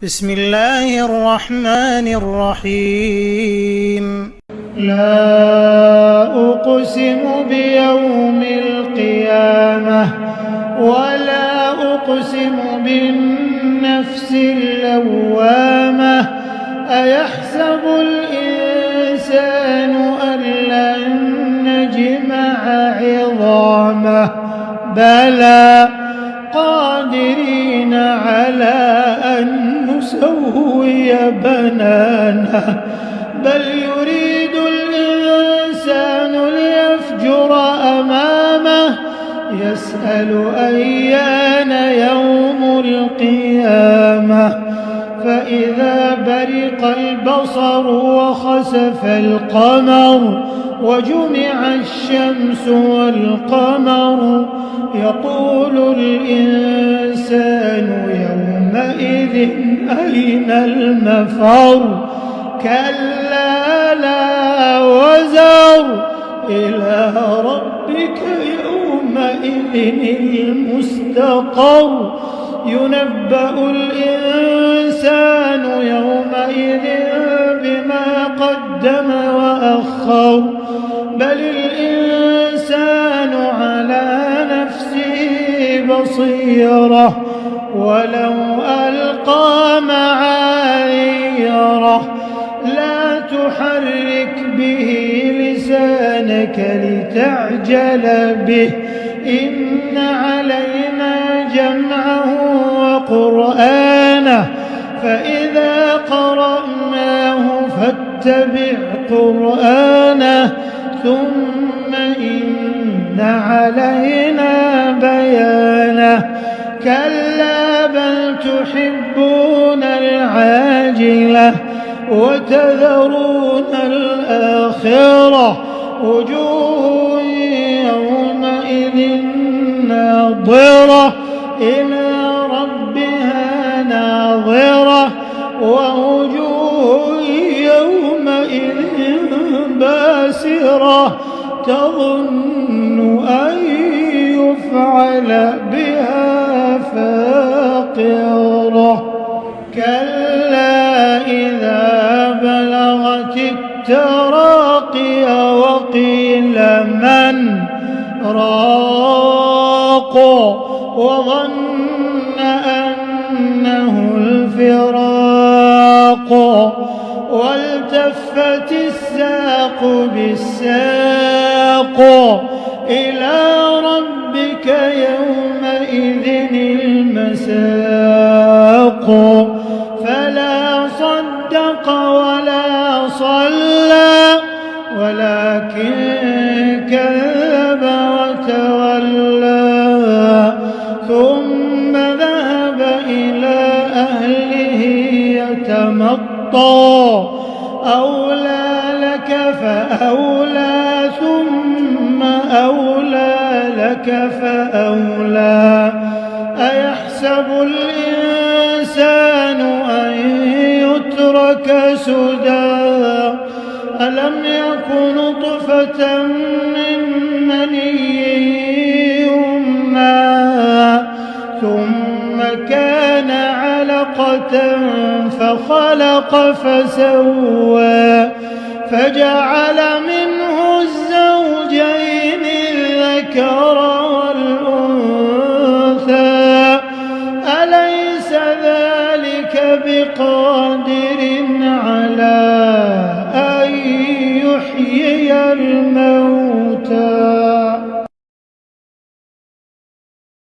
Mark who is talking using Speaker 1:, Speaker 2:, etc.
Speaker 1: بسم الله الرحمن الرحيم.
Speaker 2: لا أقسم بيوم القيامة ولا أقسم بالنفس اللوامة أيحسب الإنسان أن لن نجمع عظامه بلى قادرين على أن نسوي بنانه بل يريد الإنسان ليفجر أمامه يسأل أيان يوم القيامة فإذا برق البصر وخسف القمر وجمع الشمس والقمر يقول الإنسان يومئذ أين المفر كلا لا وزر إلى ربك يومئذ المستقر ينبأ الإنسان يومئذ بما قدم وأخر بل الإنسان على نفسه بصيرة ولو ألقى معاذيره لا تحرك به لسانك لتعجل به إن علينا جمعه وقرآنه فإذا قرأناه فاتبع قرآنه ثم إن علينا بيانه كلا بل تحبون العاجلة وتذرون الآخرة وجوه يومئذ ناظرة إلى ربها ناظرة ووجوه يومئذ باسرة تظن أن يفعل بها فاقرة كلا إذا بلغت التراقي وقيل من راق وظن أنه الفراق والتفت الساق بالساق إلى ربك يومئذ المساق فلا صدق ولا صلى ولكن كذب وتولى ثم ذهب إلى أهله يتمطى أولى لك فأولى ثم أولى لك فأولى أيحسب الإنسان أن يترك سدى ألم يك نطفة من مني يمنى ثم كان علقة فخلق فسوى فجعل منه الزوجين الذكر والأنثى أليس ذلك بقادر على أن يحيي الموتى